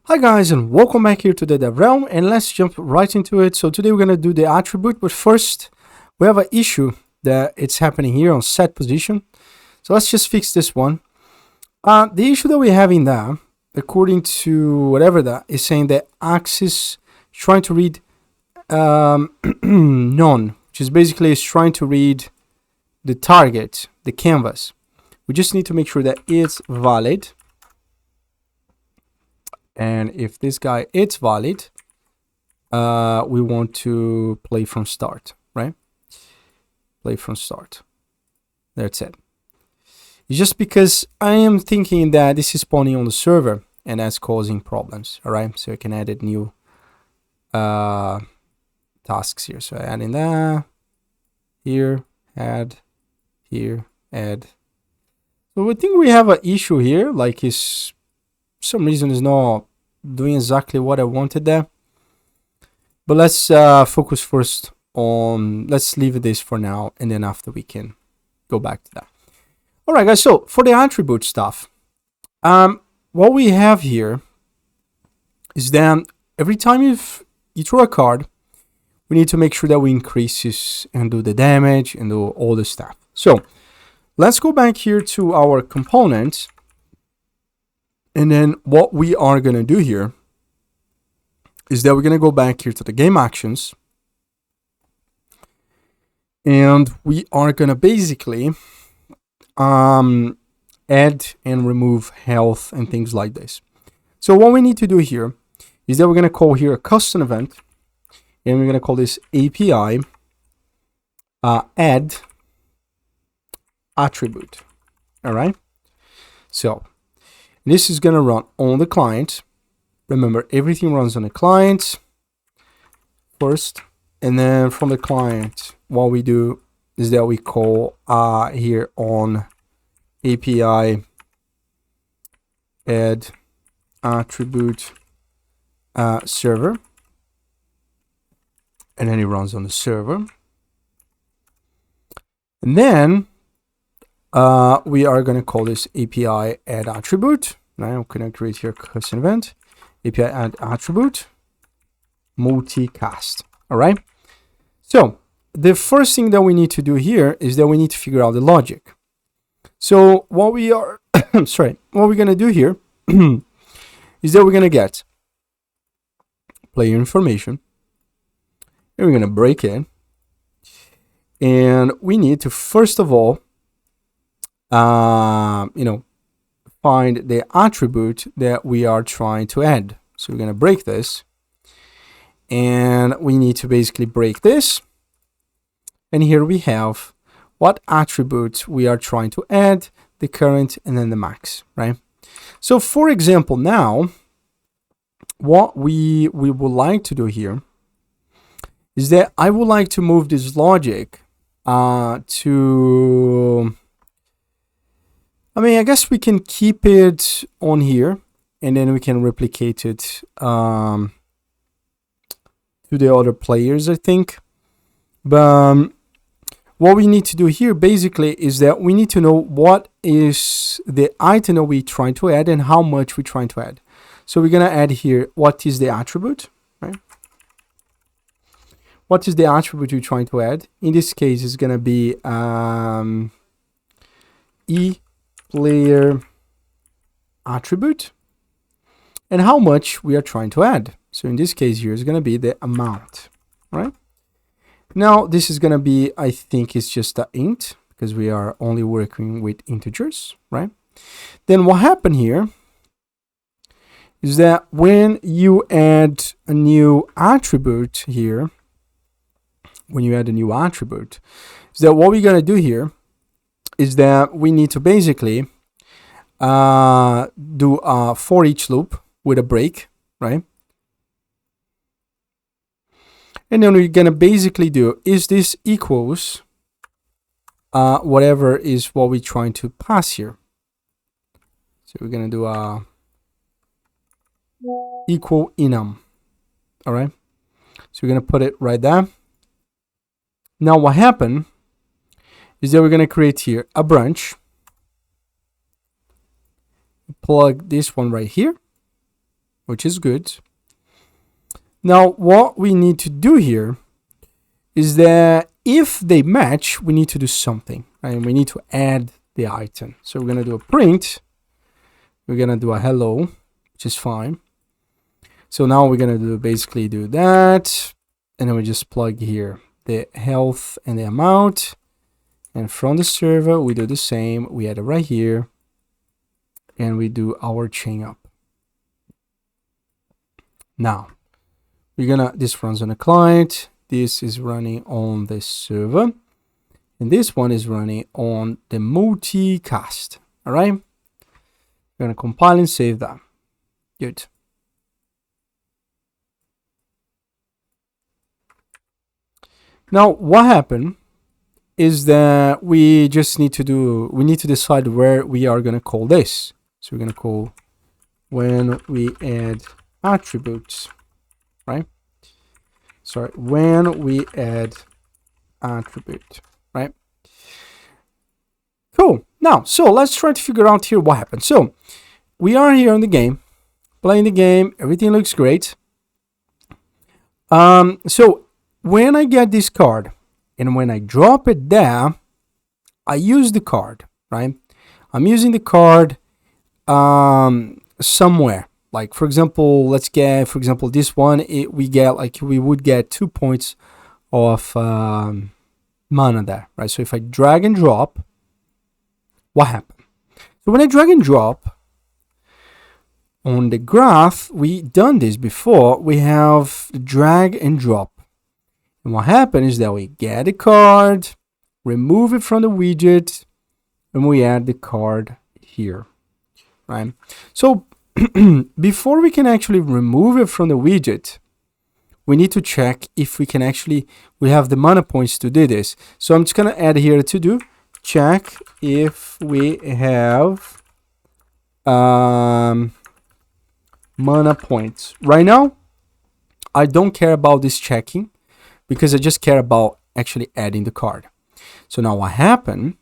Hi guys, and welcome back here to the Dev Realm, and let's jump right into it. So today we're going to do the attribute, but first we have an issue that it's happening here on set position. So let's just fix this one. The issue that we're having there, according to whatever that, is saying that axis is trying to read none, which is basically is trying to read the target, the canvas. We just need to make sure that it's valid. And if this guy is valid, we want to play from start, right? Play from start. That's it. It's just because I am thinking that this is spawning on the server and that's causing problems, all right? So I can edit new tasks here. So I add in that, here, add, here, add. So I think we have an issue here, like is some reason is not doing exactly what I wanted there. But let's focus first on, let's leave this for now, and then after we can go back to that. All right, guys, so for the attribute stuff, what we have here is that every time you throw a card, we need to make sure that we increase this and do the damage and do all the stuff. So let's go back here to our component. And then what we are going to do here is that we're going to go back here to the game actions. And we are going to basically add and remove health and things like this. So what we need to do here is that we're going to call here a custom event. And we're going to call this API add attribute. All right. So this is going to run on the client. Remember, everything runs on the client first. And then from the client, what we do is that we call here on API add attribute server. And then it runs on the server. And then we are going to call this API add attribute. Now I'm going to create here a custom event. API add attribute multicast. All right. So the first thing that we need to do here is that we need to figure out the logic. So what we are, sorry, what we're going to do here is that we're going to get player information. And we're going to break it. And we need to, first of all, find the attribute that we are trying to add. So we're going to break this. And we need to basically break this. And here we have what attributes we are trying to add, the current and then the max, right? So for example, now, what we would like to do here is that I would like to move this logic to, I guess we can keep it on here and then we can replicate it to the other players, I think. But what we need to do here basically is that we need to know what is the item that we're trying to add and how much we're trying to add. So we're going to add here what is the attribute, right? What is the attribute you're trying to add? In this case, it's going to be player attribute and how much we are trying to add. So in this case here is going to be the amount, right? Now this is going to be, I think it's just an int because we are only working with integers, right? Then what happened here is that when you add a new attribute here, is that what we're going to do here is that we need to basically do a for each loop with a break, right? And then we're going to basically do, is this equals whatever is what we're trying to pass here. So we're going to do a equal enum. All right. So we're going to put it right there. Now what happened is that we're going to create here a branch. Plug this one right here. which is good. Now, what we need to do here is that if they match, we need to do something, right? We need to add the item. So we're going to do a print. We're going to do a hello, which is fine. So now we're going to basically do that. And then we just plug here the health and the amount. And from the server, we do the same. We add it right here. And we do our chain up. Now, this runs on a client. This is running on the server. And this one is running on the multicast. All right. We're going to compile and save that. Good. Now, what happened is that we just need to decide where we are going to call this. So we're going to call when we add attributes, right? Sorry, when we add attribute, right? Cool. Now, so let's try to figure out here what happened. So we are here in the game, playing the game. Everything looks great. So when I get this card and when I drop it there, I use the card, right? I'm using the card somewhere. Like, for example, let's get, for example, this one, we would get 2 points of mana there, right? So if I drag and drop, what happened? So when I drag and drop on the graph, we done this before. We have drag and drop. And what happened is that we get a card, remove it from the widget, and we add the card here, right? So before we can actually remove it from the widget, we need to check if we have the mana points to do this. So I'm just going to add here to do, check if we have mana points. Right now, I don't care about this checking because I just care about actually adding the card. So now what happened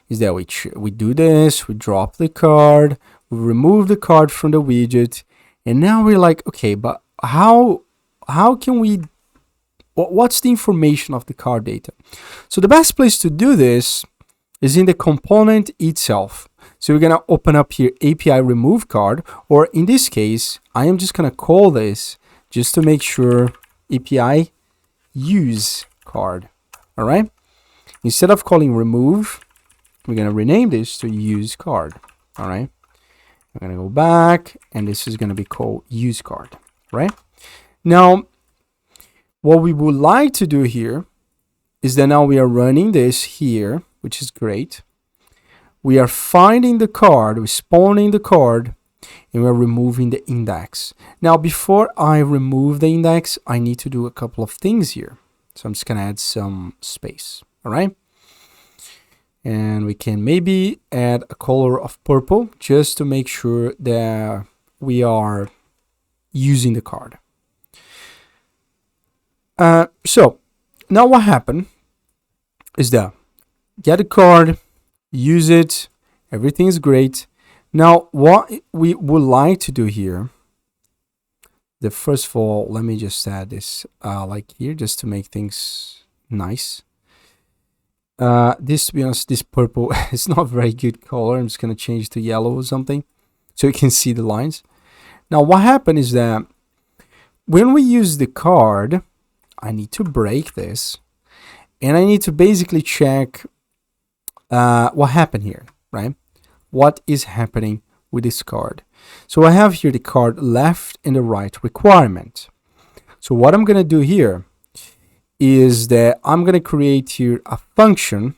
is that we do this, we drop the card, we remove the card from the widget, and now we're like, okay, but how can we, what's the information of the card data? So the best place to do this is in the component itself. So we're gonna open up here API remove card, or in this case, I am just gonna call this just to make sure API use card. All right. Instead of calling remove, we're gonna rename this to use card. All right. I'm gonna go back, and this is gonna be called use card. Right. Now, what we would like to do here is that now we are running this here, which is great. We are finding the card, we're spawning the card, and we're removing the index. Now, before I remove the index, I need to do a couple of things here. So I'm just gonna add some space, all right? And we can maybe add a color of purple just to make sure that we are using the card. So now what happened is that get a card, use it, everything's great. Now what we would like to do here, first of all, let me just add this like here just to make things nice. This, to be honest, this purple is not a very good color. I'm just gonna change to yellow or something so you can see the lines. Now what happened is that when we use the card, I need to break this, and I need to basically check what happened here, right? What is happening with this card? So I have here the card left and the right requirement. So what I'm gonna do here is that I'm gonna create here a function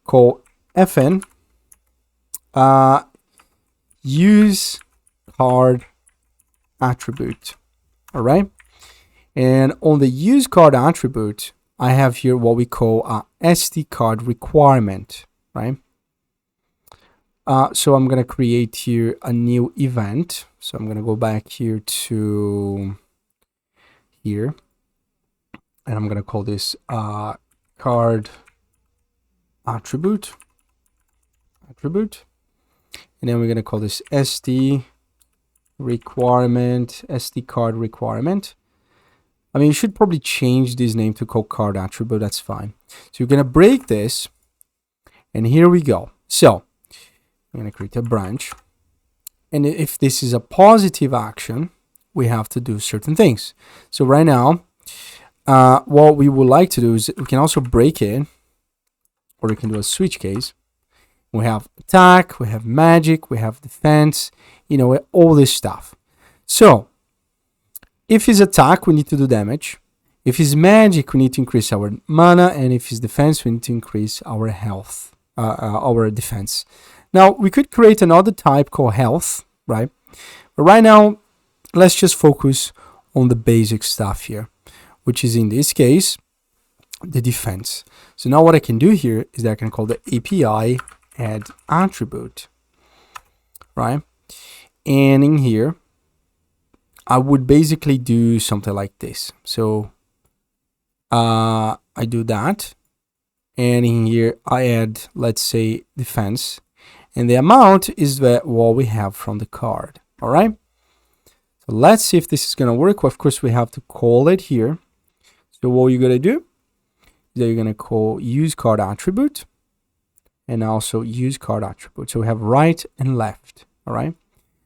called fn use card attribute. All right. And on the use card attribute, I have here what we call a SD card requirement, right? So I'm going to create here a new event. So I'm going to go back here to here, and I'm going to call this card attribute. And then we're going to call this SD requirement, SD card requirement. I mean, you should probably change this name to called card attribute. That's fine. So you're going to break this. And here we go. So I'm going to create a branch. And if this is a positive action, we have to do certain things. So right now, what we would like to do is we can also break it, or we can do a switch case. We have attack, we have magic, we have defense, you know, all this stuff. So if it's attack, we need to do damage. If it's magic, we need to increase our mana, and if it's defense, we need to increase our health, our defense. Now, we could create another type called health, right? But right now, let's just focus on the basic stuff here, which is in this case, the defense. So now what I can do here is that I can call the API add attribute, right? And in here, I would basically do something like this. So I do that. And in here, I add, let's say, defense. And the amount is what we have from the card. All right. So let's see if this is going to work. Well, of course, we have to call it here. So what you're going to do is that you're going to call use card attribute and also use card attribute. So we have right and left. All right.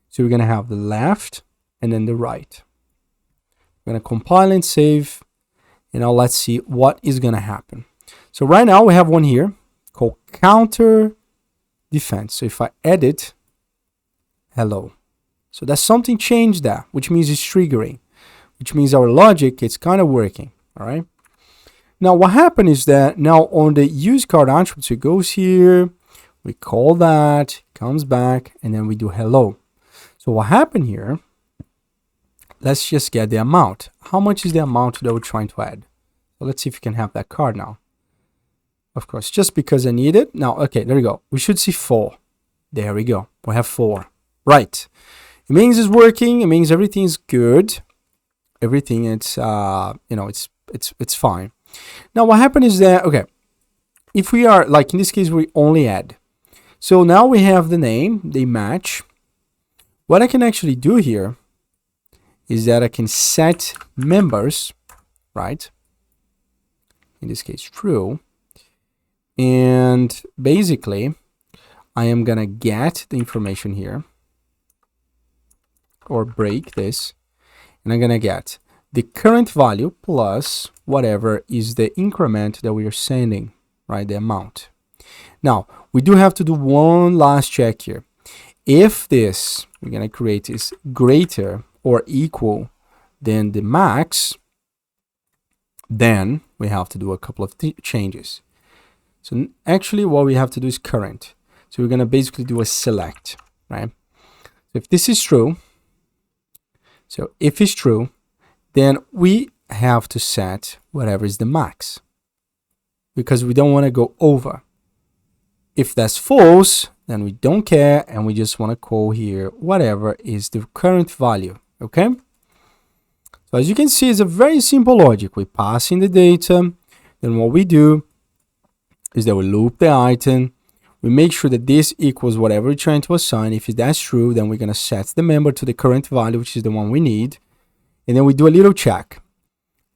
So we're going to have the left and then the right. We're going to compile and save. And now let's see what is going to happen. So right now we have one here called counter defense. So if I edit hello, so that's something changed there, which means it's triggering, which means our logic is kind of working. All right. Now what happened is that now on the use card attribute, so it goes here, we call that, comes back, and then we do hello. So what happened here? Let's just get the amount. How much is the amount that we're trying to add? So let's see if we can have that card now. Of course, just because I need it. Now, okay, there we go. We should see 4. There we go. We have 4. Right. It means it's working. It means everything is good. Everything, it's it's fine. Now, what happened is that, okay, if we are, like in this case, we only add. So now we have the name, they match. What I can actually do here is that I can set members, right? In this case, true. And basically, I am going to get the information here or break this. And I'm going to get the current value plus whatever is the increment that we are sending, right? The amount. Now, we do have to do one last check here. If this we're going to create is greater or equal than the max, then we have to do a couple of changes. So actually what we have to do is current. So we're going to basically do a select, right? So if this is true, so if it's true, then we have to set whatever is the max because we don't want to go over. If that's false, then we don't care and we just want to call here whatever is the current value, okay? So as you can see, it's a very simple logic. We pass in the data, then what we do is that we loop the item, we make sure that this equals whatever we're trying to assign. If that's true, then we're going to set the member to the current value, which is the one we need. And then we do a little check.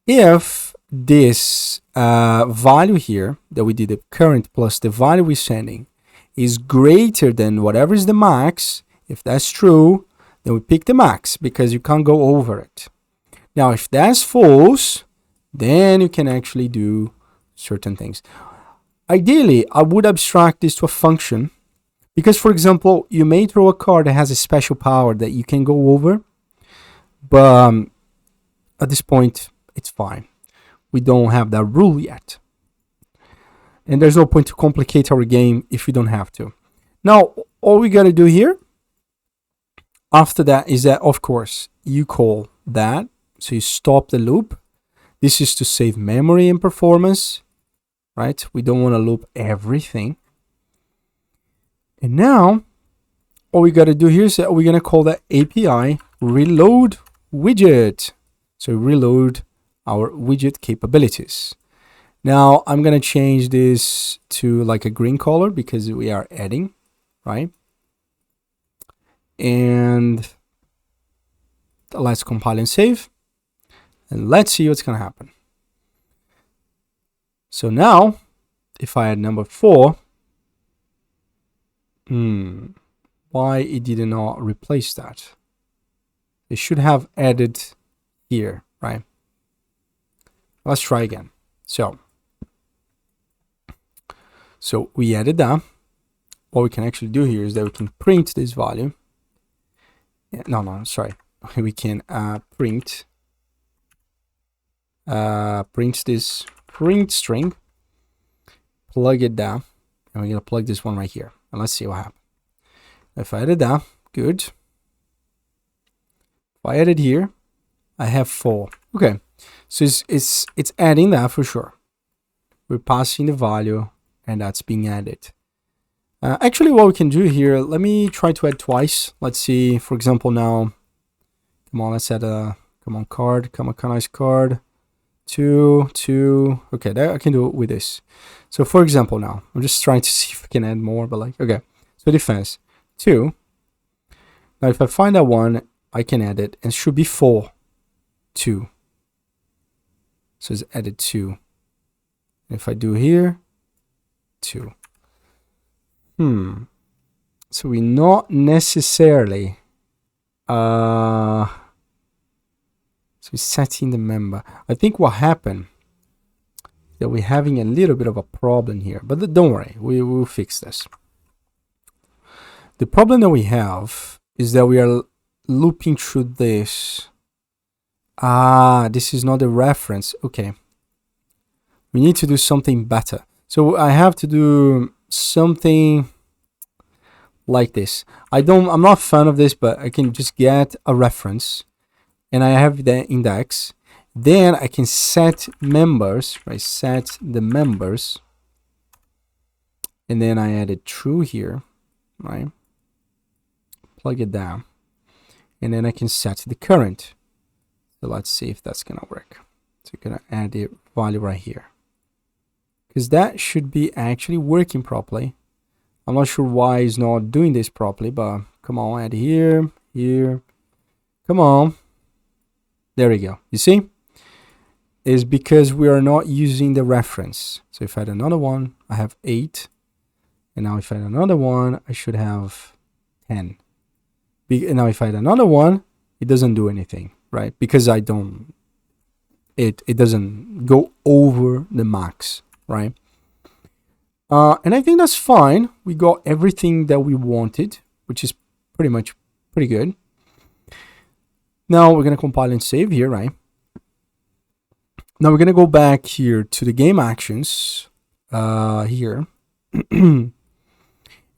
If this value here that we did, the current plus the value we're sending, is greater than whatever is the max, if that's true, then we pick the max because you can't go over it. Now, if that's false, then you can actually do certain things. Ideally, I would abstract this to a function because, for example, you may throw a card that has a special power that you can go over, but at this point, it's fine. We don't have that rule yet. And there's no point to complicate our game if we don't have to. Now, all we got to do here after that is that, of course, you call that. So you stop the loop. This is to save memory and performance, right? We don't want to loop everything. And now, all we got to do here is that we're going to call that API reload widget. So reload our widget capabilities. Now I'm going to change this to like a green color because we are adding, right? And let's compile and save. And let's see what's going to happen. So now, if I add number 4, why it did not replace that? It should have added here, right? Let's try again. So we added that. What we can actually do here is that we can print this value. Sorry. We can print this print string, plug it down, and we're gonna plug this one right here. And let's see what happens. If I added that, good. If I added here, I have 4. Okay, so it's adding that for sure. We're passing the value, and that's being added. Actually, what we can do here, let me try to add twice. Let's see, for example, now, come on, let's add a, nice card, 2, 2, okay, there I can do it with this. So for example now, I'm just trying to see if I can add more, but like, okay, so defense, 2. Now if I find that one, I can add it, and it should be 4, 2. So it's added 2. If I do here, 2. So we're not necessarily so we're setting the member. I think what happened that we're having a little bit of a problem here, but don't worry, we will fix this. The problem that we have is that we are looping through this. This is not a reference. Okay, we need to do something better. So I have to do something like this. I'm not a fan of this, but I can just get a reference and I have the index. Then I can set members, right? Set the members, and then I add it through here, right? Plug it down, and then I can set the current. So let's see if that's gonna work. So I'm gonna add the value right here, because that should be actually working properly. I'm not sure why it's not doing this properly, but come on, add here, here. Come on. There we go. You see? It's because we are not using the reference. So if I add another one, I have 8. And now if I add another one, I should have 10. And now if I add another one, it doesn't do anything, right? Because I don't, it doesn't go over the max, right? And I think that's fine. We got everything that we wanted, which is pretty good. Now we're going to compile and save here, right? Now we're going to go back here to the game actions here. And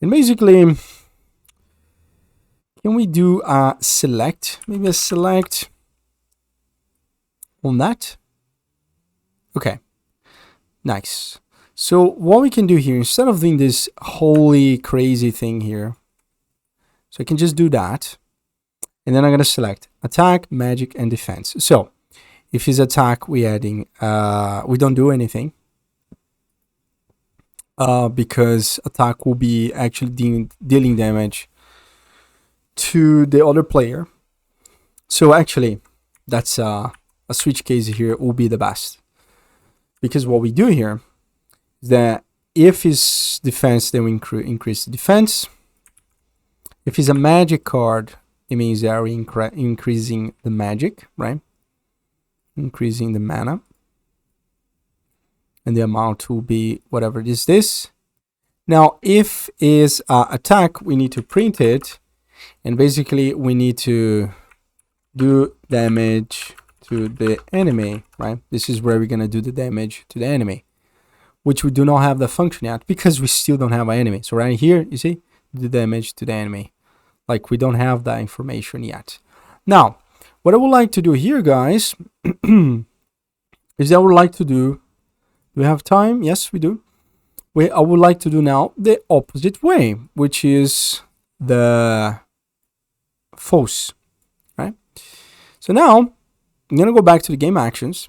basically, can we do a select? Maybe a select on that. Okay, nice. So what we can do here, instead of doing this holy crazy thing here, so I can just do that. And then I'm going to select attack, magic, and defense. So if it's attack, we don't do anything. Because attack will be actually dealing damage to the other player. So actually, that's a switch case here will be the best. Because what we do here is that if it's defense, then we increase the defense. If it's a magic card, it means that we're increasing the magic, right? Increasing the mana. And the amount will be whatever it is this. Now, if is attack, we need to print it. And basically, we need to do damage to the enemy, right? This is where we're going to do the damage to the enemy, which we do not have the function yet because we still don't have an enemy. So right here, you see, the damage to the enemy. Like we don't have that information yet. Now, what I would like to do here, guys, is I would like to do we have time? Yes, we do. I would like to do now the opposite way, which is the false, right? So now I'm going to go back to the game actions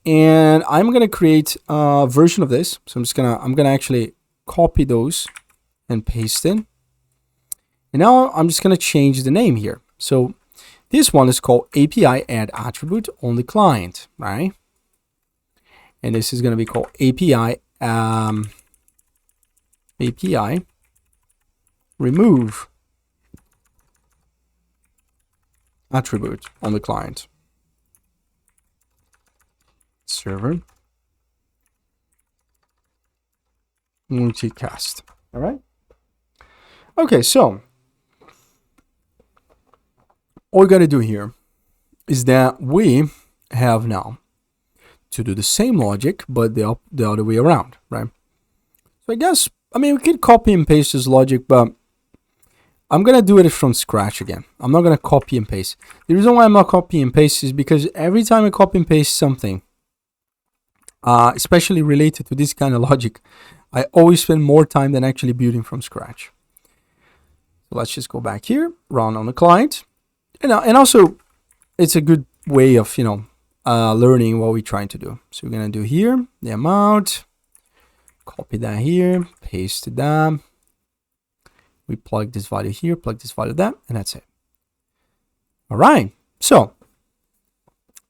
and I'm going to create a version of this. So I'm going to actually copy those and paste in. And now I'm just going to change the name here. So this one is called API add attribute on the client, right? And this is going to be called API API remove attribute on the client server multicast. All right. Okay, so all we got to do here is that we have now to do the same logic, but the other way around, right? So I guess, I mean, we could copy and paste this logic, but I'm going to do it from scratch again. I'm not going to copy and paste. The reason why I'm not copy and paste is because every time I copy and paste something, especially related to this kind of logic, I always spend more time than actually building from scratch. So let's just go back here, run on the client. And also, it's a good way of, learning what we're trying to do. So we're going to do here, the amount, copy that here, paste it down. We plug this value here, plug this value there, and that's it. All right. So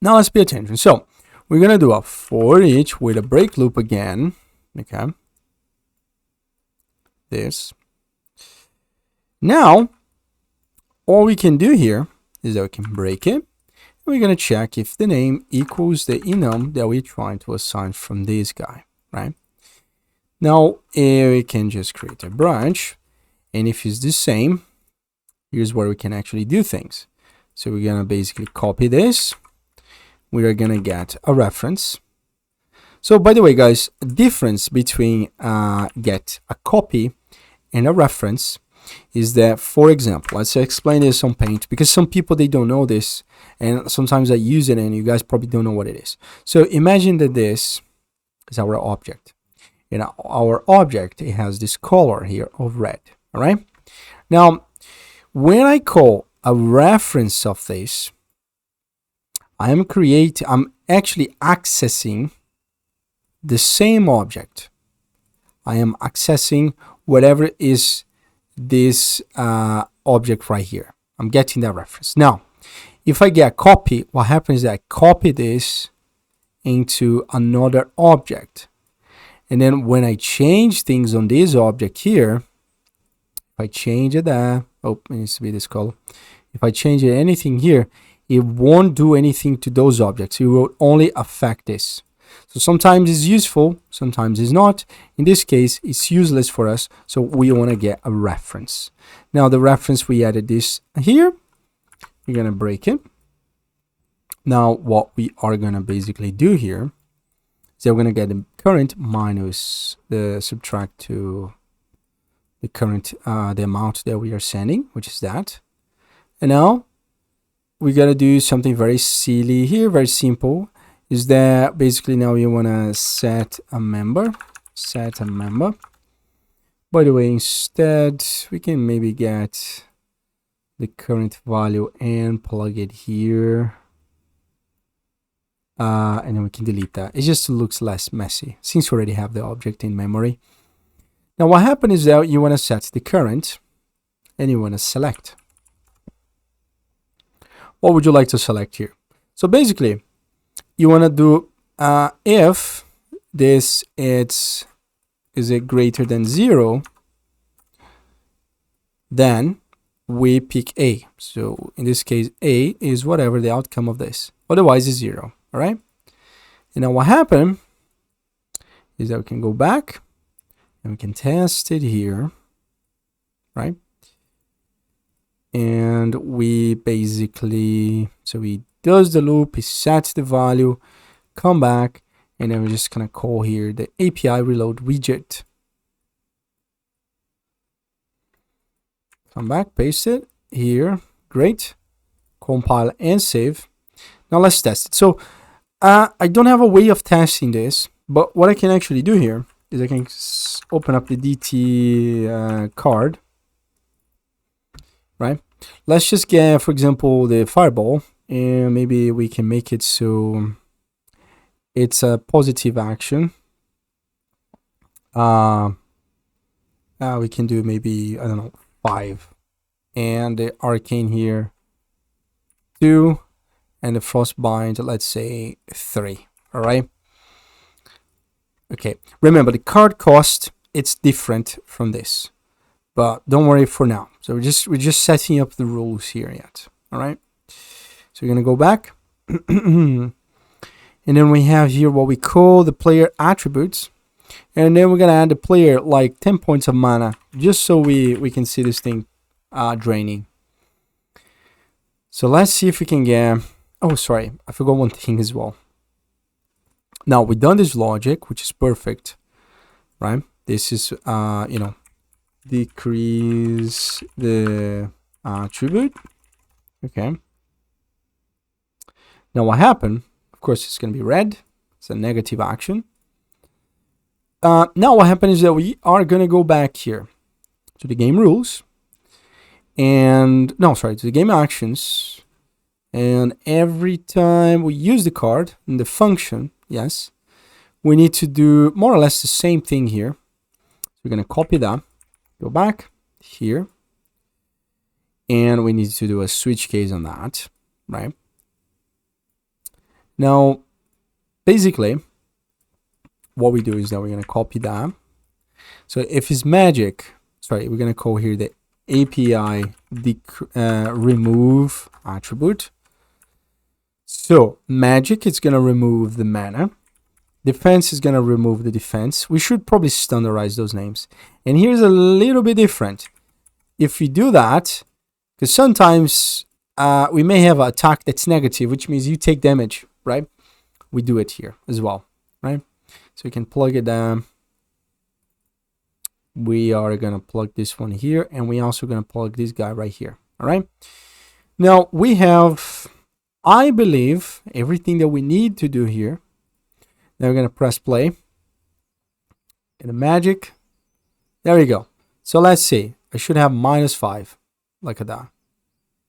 now let's pay attention. So we're going to do a for each with a break loop again. Okay. This. Now, all we can do here is that we can break it. We're going to check if the name equals the enum that we're trying to assign from this guy, right? Now, we can just create a branch. And if it's the same, here's where we can actually do things. So we're going to basically copy this. We are going to get a reference. So by the way, guys, the difference between get a copy and a reference is that, for example, let's explain this on Paint, because some people, they don't know this, and sometimes I use it and you guys probably don't know what it is. So imagine that this is our object. And our object, it has this color here of red. All right. Now, when I call a reference of this, I'm actually accessing the same object. I am accessing whatever is this object right here. I'm getting that reference. Now, if I get a copy, what happens is I copy this into another object. And then when I change things on this object here, if I change it there, oh, it needs to be this color. If I change anything here, it won't do anything to those objects. It will only affect this. So sometimes it's useful, sometimes it's not. In this case, it's useless for us. So we want to get a reference. Now the reference, we added this here. We're going to break it. Now what we are going to basically do here is that we're going to get the current minus the subtract to the current, the amount that we are sending, which is that. And now we got to do something very silly here, very simple. Is that basically now you want to set a member. By the way, instead we can maybe get the current value and plug it here, and then we can delete that. It just looks less messy since we already have the object in memory. Now what happens is that you want to set the current and you want to select. What would you like to select here? So basically you want to do if this is it greater than 0, then we pick A. So in this case, A is whatever the outcome of this. Otherwise, it's 0. All right. And now what happened is that we can go back and we can test it here, right? And we basically, so we does the loop, it sets the value, come back, and then we're just gonna call here the API reload widget. Come back, paste it here, great, compile and save. Now let's test it. So I don't have a way of testing this, but what I can actually do here is I can open up the DT card, right? Let's just get, for example, the fireball, and maybe we can make it so it's a positive action. We can do maybe, I don't know, 5, and the arcane here 2, and the frostbite, let's say 3. All right. Okay. Remember, the card cost, it's different from this, but don't worry for now. So we're just setting up the rules here yet. All right. So we're gonna go back, and then we have here what we call the player attributes, and then we're gonna add the player like 10 points of mana, just so we can see this thing draining. So let's see if we can get. Oh, sorry, I forgot one thing as well. Now we've done this logic, which is perfect, right? This is decrease the attribute. Okay. Now what happened? Of course, it's going to be red. It's a negative action. Now what happened is that we are going to go back here to the game rules, and to the game actions. And every time we use the card in the function, yes, we need to do more or less the same thing here. We're going to copy that, go back here, and we need to do a switch case on that, right? Now, basically, what we do is that we're going to copy that. So if it's magic, we're going to call here the API remove attribute. So magic is going to remove the mana. Defense is going to remove the defense. We should probably standardize those names. And here's a little bit different. If we do that, because sometimes we may have an attack that's negative, which means you take damage, right? We do it here as well, right? So we can plug it down. We are going to plug this one here, and we also going to plug this guy right here, all right? Now we have, I believe, everything that we need to do here. Now we're going to press play. And the magic. There we go. So let's see. I should have -5. Look at that.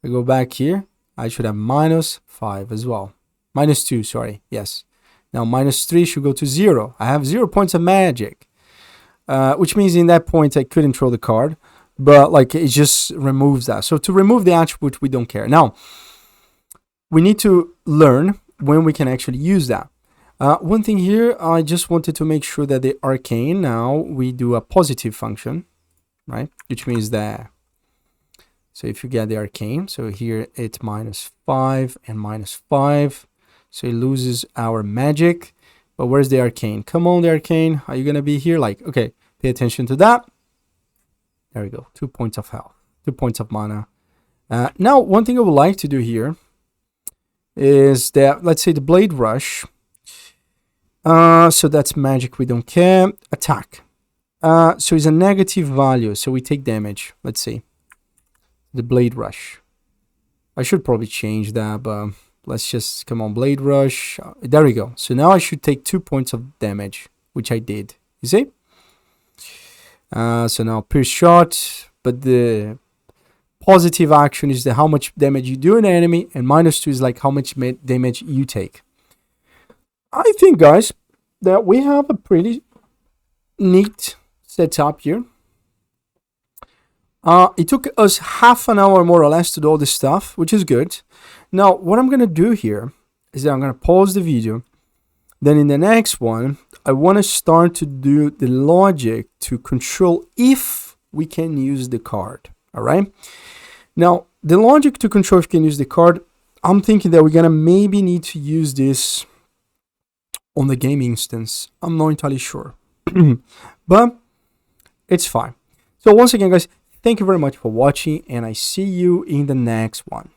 I go back here. I should have -5 as well. -2, sorry. Yes. Now -3 should go to 0. I have 0 points of magic. Which means in that point I couldn't throw the card. But like it just removes that. So to remove the attribute, we don't care. Now, we need to learn when we can actually use that. One thing here, I just wanted to make sure that the arcane, now we do a positive function, right? Which means that, so if you get the arcane, so here it's -5 and -5. So it loses our magic. But where's the arcane? Come on, the arcane. Are you going to be here? Like, okay, pay attention to that. There we go. 2 points of health, 2 points of mana. Now, one thing I would like to do here is that, let's say the Blade Rush. So that's magic, we don't care. Attack. So it's a negative value, so we take damage. Let's see. The Blade Rush. I should probably change that, but let's just, come on, Blade Rush. There we go. So now I should take 2 points of damage, which I did. You see? So now pierce shot, but the positive action is the how much damage you do an enemy, and -2 is like how much damage you take. I think, guys, that we have a pretty neat setup here. It took us half an hour more or less to do all this stuff, which is good. Now, what I'm going to do here is that I'm going to pause the video. Then in the next one, I want to start to do the logic to control if we can use the card. All right. Now, the logic to control if we can use the card, I'm thinking that we're going to maybe need to use this on the game instance. I'm not entirely sure, but it's fine. So once again, guys, thank you very much for watching, and I see you in the next one.